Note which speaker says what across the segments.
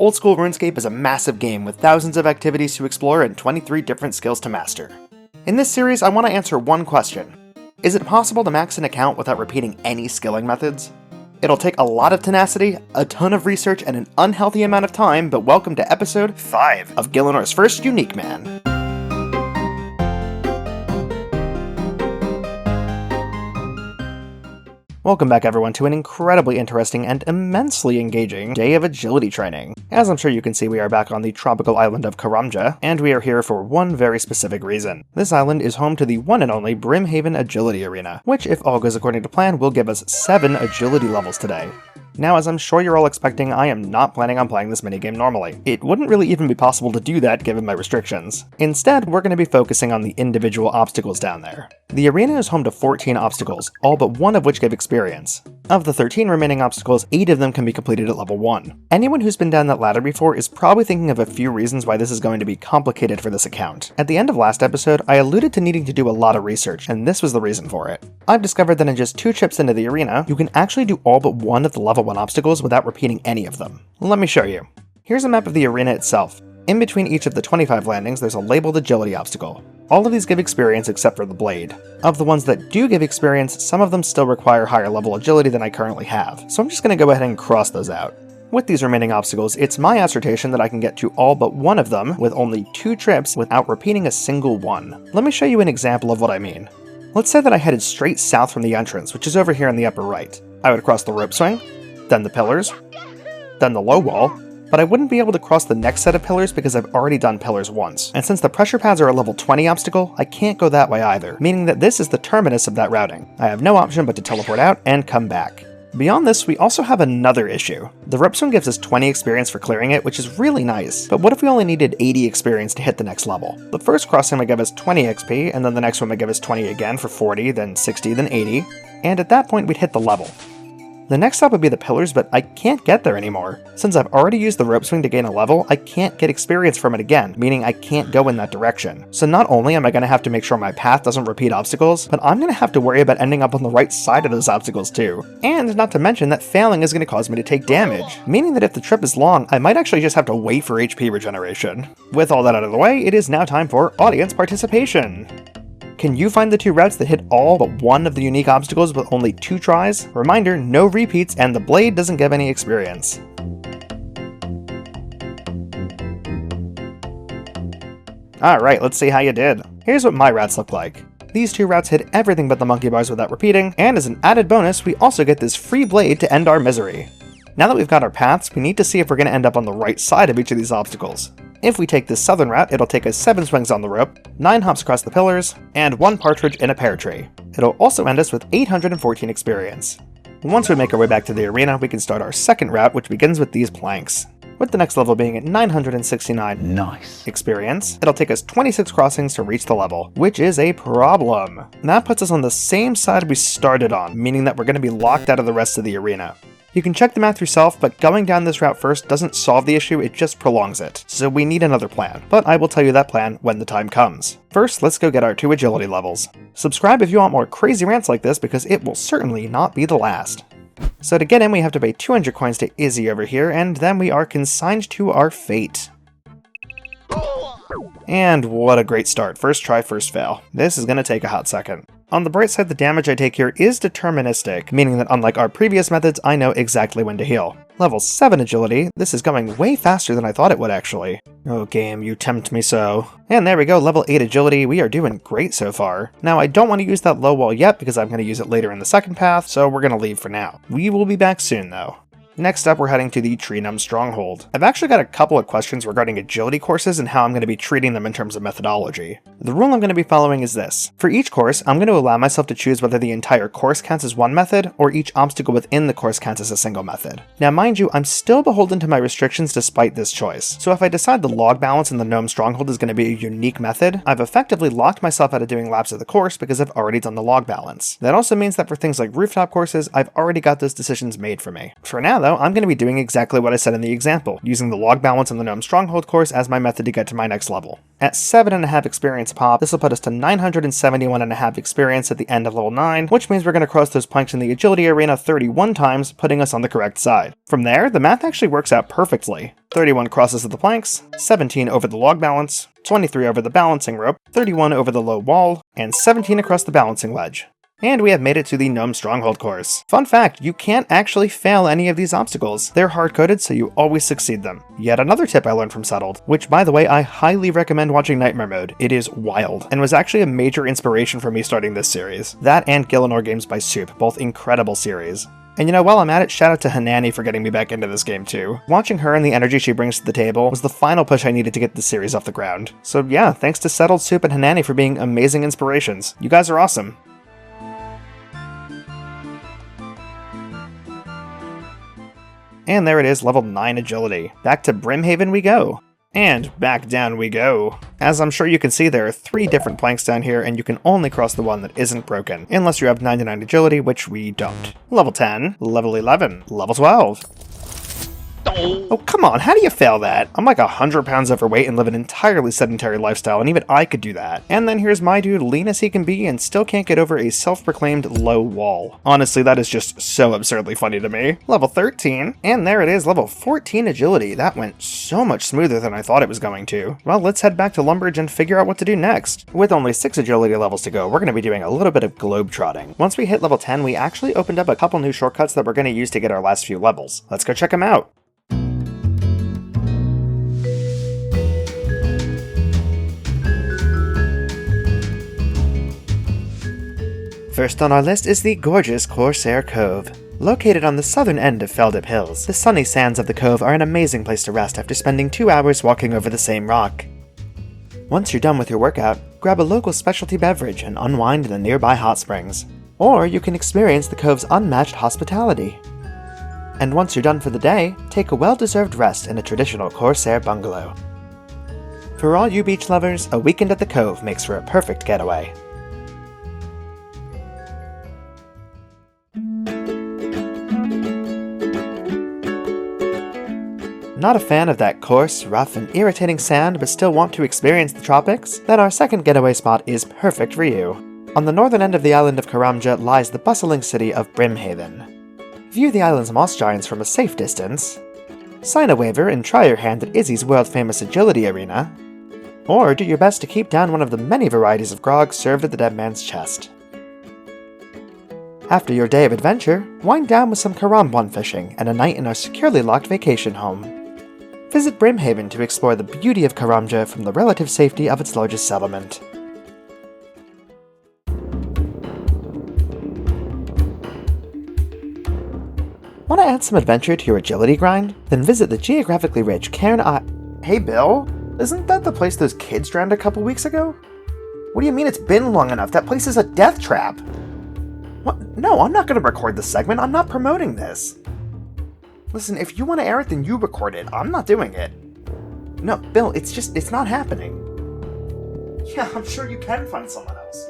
Speaker 1: Old School RuneScape is a massive game with thousands of activities to explore and 23 different skills to master. In this series, I want to answer one question. Is it possible to max an account without repeating any skilling methods? It'll take a lot of tenacity, a ton of research, and an unhealthy amount of time, but welcome to episode 5 of Gillinor's first Uniqueman. Welcome back everyone to an incredibly interesting and immensely engaging day of agility training. As I'm sure you can see, we are back on the tropical island of Karamja, and we are here for one very specific reason. This island is home to the one and only Brimhaven Agility Arena, which, if all goes according to plan, will give us 7 agility levels today. Now, as I'm sure you're all expecting, I am not planning on playing this minigame normally. It wouldn't really even be possible to do that given my restrictions. Instead, we're going to be focusing on the individual obstacles down there. The arena is home to 14 obstacles, all but one of which give experience. Of the 13 remaining obstacles, 8 of them can be completed at level 1. Anyone who's been down that ladder before is probably thinking of a few reasons why this is going to be complicated for this account. At the end of last episode, I alluded to needing to do a lot of research, and this was the reason for it. I've discovered that in just 2 trips into the arena, you can actually do all but one of the level 1 obstacles without repeating any of them. Let me show you. Here's a map of the arena itself. In between each of the 25 landings, there's a labeled agility obstacle. All of these give experience except for the blade. Of the ones that do give experience, some of them still require higher level agility than I currently have, so I'm just going to go ahead and cross those out. With these remaining obstacles, it's my assertion that I can get to all but one of them with only 2 trips without repeating a single one. Let me show you an example of what I mean. Let's say that I headed straight south from the entrance, which is over here in the upper right. I would cross the rope swing, then the pillars, then the low wall, but I wouldn't be able to cross the next set of pillars because I've already done pillars once. And since the pressure pads are a level 20 obstacle, I can't go that way either, meaning that this is the terminus of that routing. I have no option but to teleport out and come back. Beyond this, we also have another issue. The rope swing gives us 20 experience for clearing it, which is really nice, but what if we only needed 80 experience to hit the next level? The first crossing would give us 20 XP, and then the next one would give us 20 again for 40, then 60, then 80, and at that point we'd hit the level. The next stop would be the pillars, but I can't get there anymore. Since I've already used the rope swing to gain a level, I can't get experience from it again, meaning I can't go in that direction. So not only am I going to have to make sure my path doesn't repeat obstacles, but I'm going to have to worry about ending up on the right side of those obstacles too. And not to mention that failing is going to cause me to take damage, meaning that if the trip is long, I might actually just have to wait for HP regeneration. With all that out of the way, it is now time for audience participation. Can you find the 2 routes that hit all but one of the unique obstacles with only 2 tries? Reminder, no repeats, and the blade doesn't give any experience. Alright, let's see how you did. Here's what my routes look like. These 2 routes hit everything but the monkey bars without repeating, and as an added bonus, we also get this free blade to end our misery. Now that we've got our paths, we need to see if we're going to end up on the right side of each of these obstacles. If we take this southern route, it'll take us 7 swings on the rope, 9 hops across the pillars, and 1 partridge in a pear tree. It'll also end us with 814 experience. Once we make our way back to the arena, we can start our second route, which begins with these planks. With the next level being at 969 experience, it'll take us 26 crossings to reach the level, which is a problem. That puts us on the same side we started on, meaning that we're going to be locked out of the rest of the arena. You can check the math yourself, but going down this route first doesn't solve the issue, it just prolongs it. So we need another plan, but I will tell you that plan when the time comes. First, let's go get our 2 agility levels. Subscribe if you want more crazy rants like this, because it will certainly not be the last. So to get in, we have to pay 200 coins to Izzy over here, and then we are consigned to our fate. And what a great start. First try, first fail. This is going to take a hot second. On the bright side, the damage I take here is deterministic, meaning that unlike our previous methods, I know exactly when to heal. Level 7 agility, this is going way faster than I thought it would actually. Oh game, you tempt me so. And there we go, level 8 agility, we are doing great so far. Now I don't want to use that low wall yet because I'm going to use it later in the second path, so we're going to leave for now. We will be back soon though. Next up, we're heading to the Tree Numb Stronghold. I've actually got a couple of questions regarding agility courses and how I'm going to be treating them in terms of methodology. The rule I'm going to be following is this. For each course, I'm going to allow myself to choose whether the entire course counts as one method, or each obstacle within the course counts as a single method. Now mind you, I'm still beholden to my restrictions despite this choice. So if I decide the log balance in the Gnome Stronghold is going to be a unique method, I've effectively locked myself out of doing laps of the course because I've already done the log balance. That also means that for things like rooftop courses, I've already got those decisions made for me. For now though, though, I'm going to be doing exactly what I said in the example, using the log balance in the Gnome Stronghold course as my method to get to my next level. At 7.5 experience pop, this will put us to 971.5 experience at the end of level 9, which means we're going to cross those planks in the agility arena 31 times, putting us on the correct side. From there, the math actually works out perfectly. 31 crosses of the planks, 17 over the log balance, 23 over the balancing rope, 31 over the low wall, and 17 across the balancing ledge. And we have made it to the Gnome Stronghold course. Fun fact, you can't actually fail any of these obstacles. They're hard-coded, so you always succeed them. Yet another tip I learned from Settled, which by the way, I highly recommend watching Nightmare Mode. It is wild, and was actually a major inspiration for me starting this series. That and Gillinor Games by Soup, both incredible series. And you know, while I'm at it, shout out to Hanani for getting me back into this game too. Watching her and the energy she brings to the table was the final push I needed to get this series off the ground. So yeah, thanks to Settled, Soup, and Hanani for being amazing inspirations. You guys are awesome. And there it is, level 9 agility. Back to Brimhaven we go. And back down we go. As I'm sure you can see, there are 3 different planks down here, and you can only cross the one that isn't broken, unless you have 99 agility, which we don't. Level 10, level 11, level 12. Oh, come on, how do you fail that? I'm like 100 pounds overweight and live an entirely sedentary lifestyle, and even I could do that. And then here's my dude, lean as he can be, and still can't get over a self-proclaimed low wall. Honestly, that is just so absurdly funny to me. Level 13, and there it is, level 14 agility. That went so much smoother than I thought it was going to. Well, let's head back to Lumbridge and figure out what to do next. With only 6 agility levels to go, we're going to be doing a little bit of globe-trotting. Once we hit level 10, we actually opened up a couple new shortcuts that we're going to use to get our last few levels. Let's go check them out. First on our list is the gorgeous Corsair Cove. Located on the southern end of Feldip Hills, the sunny sands of the cove are an amazing place to rest after spending 2 hours walking over the same rock. Once you're done with your workout, grab a local specialty beverage and unwind in the nearby hot springs. Or you can experience the cove's unmatched hospitality. And once you're done for the day, take a well-deserved rest in a traditional Corsair bungalow. For all you beach lovers, a weekend at the cove makes for a perfect getaway. Not a fan of that coarse, rough, and irritating sand but still want to experience the tropics? Then our second getaway spot is perfect for you. On the northern end of the island of Karamja lies the bustling city of Brimhaven. View the island's moss giants from a safe distance. Sign a waiver and try your hand at Izzy's world-famous agility arena. Or do your best to keep down one of the many varieties of grog served at the dead man's chest. After your day of adventure, wind down with some Karambwan fishing and a night in our securely locked vacation home. Visit Brimhaven to explore the beauty of Karamja from the relative safety of its largest settlement. Want to add some adventure to your agility grind? Then visit the geographically rich Hey Bill, isn't that the place those kids drowned a couple weeks ago? What do you mean it's been long enough? That place is a death trap! What? No, I'm not going to record this segment. I'm not promoting this. Listen, if you want to air it, then you record it. I'm not doing it. No, Bill, it's not happening. Yeah, I'm sure you can find someone else.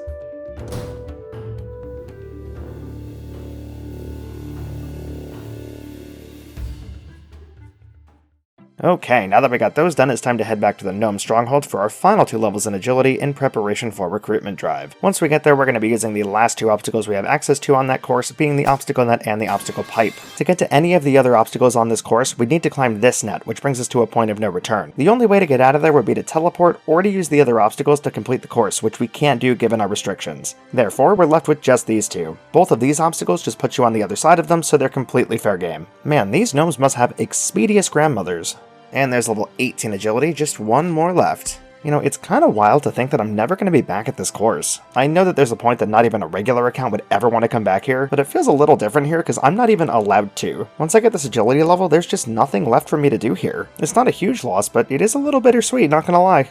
Speaker 1: Okay, now that we got those done, it's time to head back to the Gnome Stronghold for our final 2 levels in agility in preparation for recruitment drive. Once we get there, we're going to be using the last 2 obstacles we have access to on that course, being the obstacle net and the obstacle pipe. To get to any of the other obstacles on this course, we need to climb this net, which brings us to a point of no return. The only way to get out of there would be to teleport or to use the other obstacles to complete the course, which we can't do given our restrictions. Therefore, we're left with just these 2. Both of these obstacles just put you on the other side of them, so they're completely fair game. Man, these gnomes must have expeditious grandmothers. And there's level 18 agility, just 1 more left. You know, it's kind of wild to think that I'm never going to be back at this course. I know that there's a point that not even a regular account would ever want to come back here, but it feels a little different here because I'm not even allowed to. Once I get this agility level, there's just nothing left for me to do here. It's not a huge loss, but it is a little bittersweet, not gonna lie.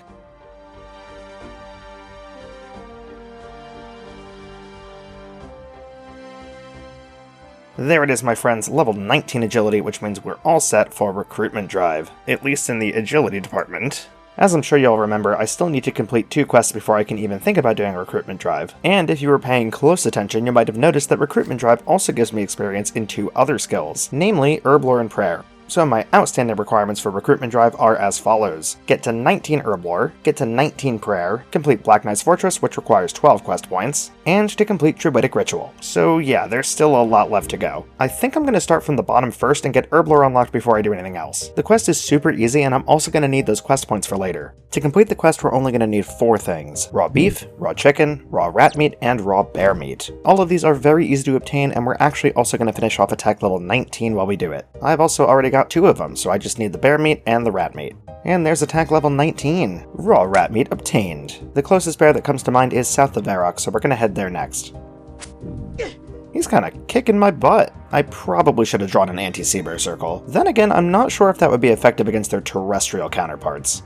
Speaker 1: There it is, my friends, level 19 agility, which means we're all set for recruitment drive. At least in the agility department. As I'm sure you'll remember, I still need to complete 2 quests before I can even think about doing a recruitment drive. And if you were paying close attention, you might have noticed that recruitment drive also gives me experience in 2 other skills, namely herb lore and prayer. So my outstanding requirements for recruitment drive are as follows. Get to 19 herb lore, get to 19 prayer, complete Black Knight's Fortress, which requires 12 quest points, and to complete Druidic Ritual. So yeah, there's still a lot left to go. I think I'm going to start from the bottom first and get herb lore unlocked before I do anything else. The quest is super easy, and I'm also going to need those quest points for later. To complete the quest, we're only going to need 4 things: raw beef, raw chicken, raw rat meat, and raw bear meat. All of these are very easy to obtain, and we're actually also going to finish off attack level 19 while we do it. I've also already got 2 of them, so I just need the bear meat and the rat meat. And there's attack level 19. Raw rat meat obtained. The closest bear that comes to mind is south of Varrock, so we're gonna head there next. He's kinda kicking my butt. I probably should have drawn an anti-sea bear circle. Then again, I'm not sure if that would be effective against their terrestrial counterparts.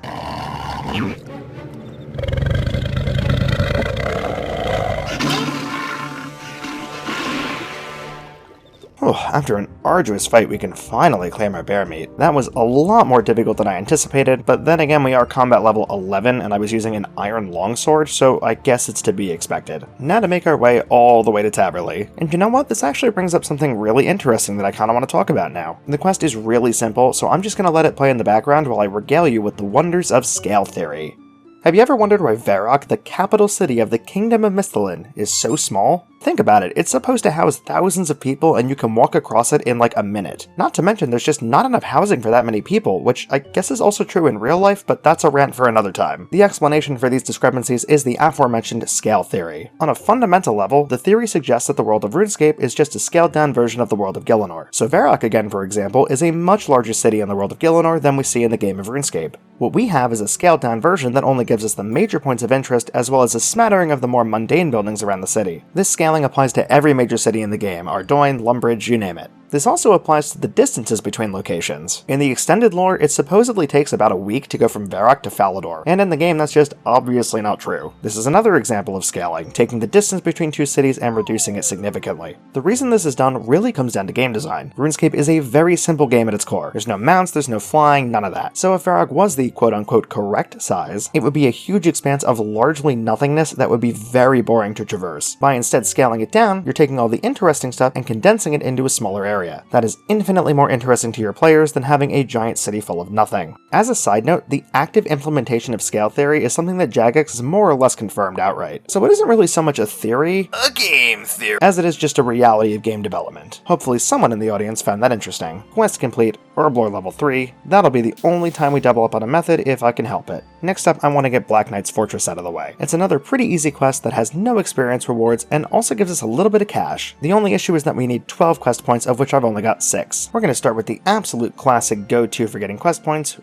Speaker 1: After an arduous fight, we can finally claim our bear meat. That was a lot more difficult than I anticipated, but then again, we are combat level 11 and I was using an iron longsword, so I guess it's to be expected. Now to make our way all the way to Taverley. And you know what? This actually brings up something really interesting that I kinda want to talk about now. The quest is really simple, so I'm just gonna let it play in the background while I regale you with the wonders of scale theory. Have you ever wondered why Varrock, the capital city of the Kingdom of Misthalin, is so small? Think about it, it's supposed to house thousands of people and you can walk across it in like a minute. Not to mention there's just not enough housing for that many people, which I guess is also true in real life, but that's a rant for another time. The explanation for these discrepancies is the aforementioned scale theory. On a fundamental level, the theory suggests that the world of Runescape is just a scaled down version of the world of Gielinor. So Varrock, again for example, is a much larger city in the world of Gielinor than we see in the game of Runescape. What we have is a scaled down version that only gives us the major points of interest as well as a smattering of the more mundane buildings around the city. This scaling applies to every major city in the game, Ardoyne, Lumbridge, you name it. This also applies to the distances between locations. In the extended lore, it supposedly takes about a week to go from Varrock to Falador, and in the game that's just obviously not true. This is another example of scaling, taking the distance between 2 cities and reducing it significantly. The reason this is done really comes down to game design. RuneScape is a very simple game at its core. There's no mounts, there's no flying, none of that. So if Varrock was the quote-unquote correct size, it would be a huge expanse of largely nothingness that would be very boring to traverse. By instead scaling it down, you're taking all the interesting stuff and condensing it into a smaller area. That is infinitely more interesting to your players than having a giant city full of nothing. As a side note, the active implementation of scale theory is something that Jagex has more or less confirmed outright. So it isn't really so much a theory,
Speaker 2: game theory,
Speaker 1: as it is just a reality of game development. Hopefully someone in the audience found that interesting. Quest complete, herb lore level 3. That'll be the only time we double up on a method if I can help it. Next up, I want to get Black Knight's Fortress out of the way. It's another pretty easy quest that has no experience rewards and also gives us a little bit of cash. The only issue is that we need 12 quest points, of which I've only got 6. We're going to start with the absolute classic go-to for getting quest points.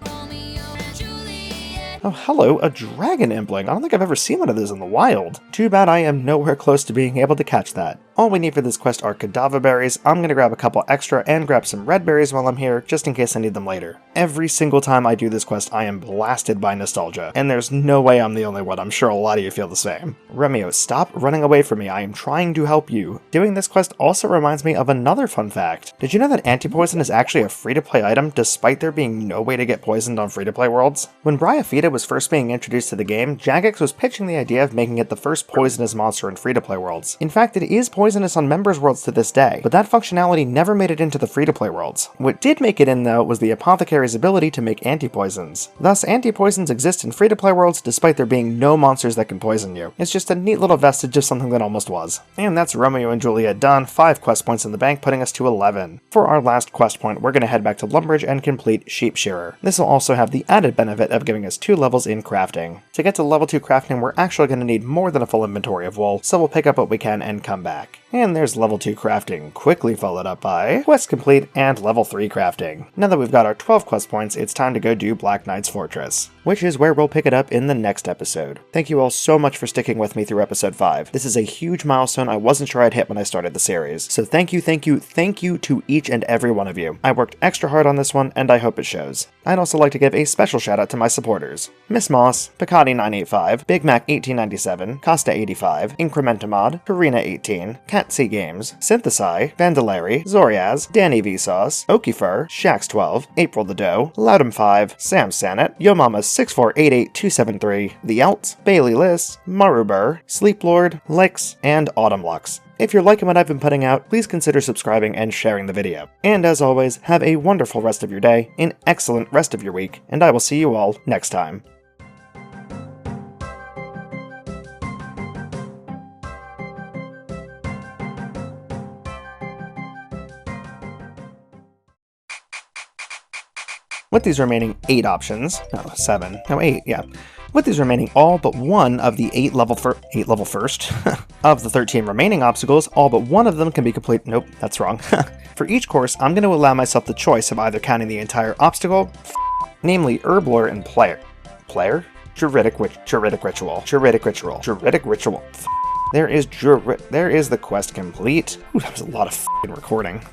Speaker 1: Oh, hello, a dragon impling. I don't think I've ever seen one of those in the wild. Too bad I am nowhere close to being able to catch that. All we need for this quest are cadaver berries. I'm going to grab a couple extra and grab some red berries while I'm here, just in case I need them later. Every single time I do this quest, I am blasted by nostalgia, and there's no way I'm the only one. I'm sure a lot of you feel the same. Remio, stop running away from me. I am trying to help you. Doing this quest also reminds me of another fun fact. Did you know that anti-poison is actually a free-to-play item, despite there being no way to get poisoned on free-to-play worlds? When Bryophyta was first being introduced to the game, Jagex was pitching the idea of making it the first poisonous monster in free-to-play worlds. In fact, it is poisonous on members worlds to this day, but that functionality never made it into the free-to-play worlds. What did make it in, though, was the apothecary's ability to make anti-poisons. Thus, anti-poisons exist in free-to-play worlds despite there being no monsters that can poison you. It's just a neat little vestige of something that almost was. And that's Romeo and Juliet done, 5 quest points in the bank, putting us to 11. For our last quest point, we're going to head back to Lumbridge and complete Sheep Shearer. This will also have the added benefit of giving us 2 levels in crafting. To get to level 2 crafting, we're actually going to need more than a full inventory of wool, so we'll pick up what we can and come back. And there's level 2 crafting, quickly followed up by quest complete and level 3 crafting. Now that we've got our 12 quest points, it's time to go do Black Knight's Fortress, which is where we'll pick it up in the next episode. Thank you all so much for sticking with me through episode 5. This is a huge milestone I wasn't sure I'd hit when I started the series, so thank you to each and every one of you. I worked extra hard on this one, and I hope it shows. I'd also like to give a special shout out to my supporters: Miss Moss, Picardi985, Big Mac 1897, Costa Pasta 85, Incrementamod, Karina 18, Catsy Games, Synthesai, Vandalary, Zoriaz, Danny Vsauce, Okifur, Shax 12, April the Doe, Loudum 5, Sam Sanet, Yomama 6488273, The Alt, Bailey Liss, Marubur, Sleeplord, Lix, and Autumn Lux. If you're liking what I've been putting out, please consider subscribing and sharing the video. And as always, have a wonderful rest of your day, an excellent rest of your week, and I will see you all next time. With these remaining 8 options, 8, yeah. With these remaining all but one of the 8 level first of the 13 remaining obstacles, all but one of them can be complete. Nope, that's wrong. For each course, I'm going to allow myself the choice of either counting the entire obstacle, namely Herblore and Player? Juridic Ritual. There is the quest complete. Ooh, that was a lot of recording.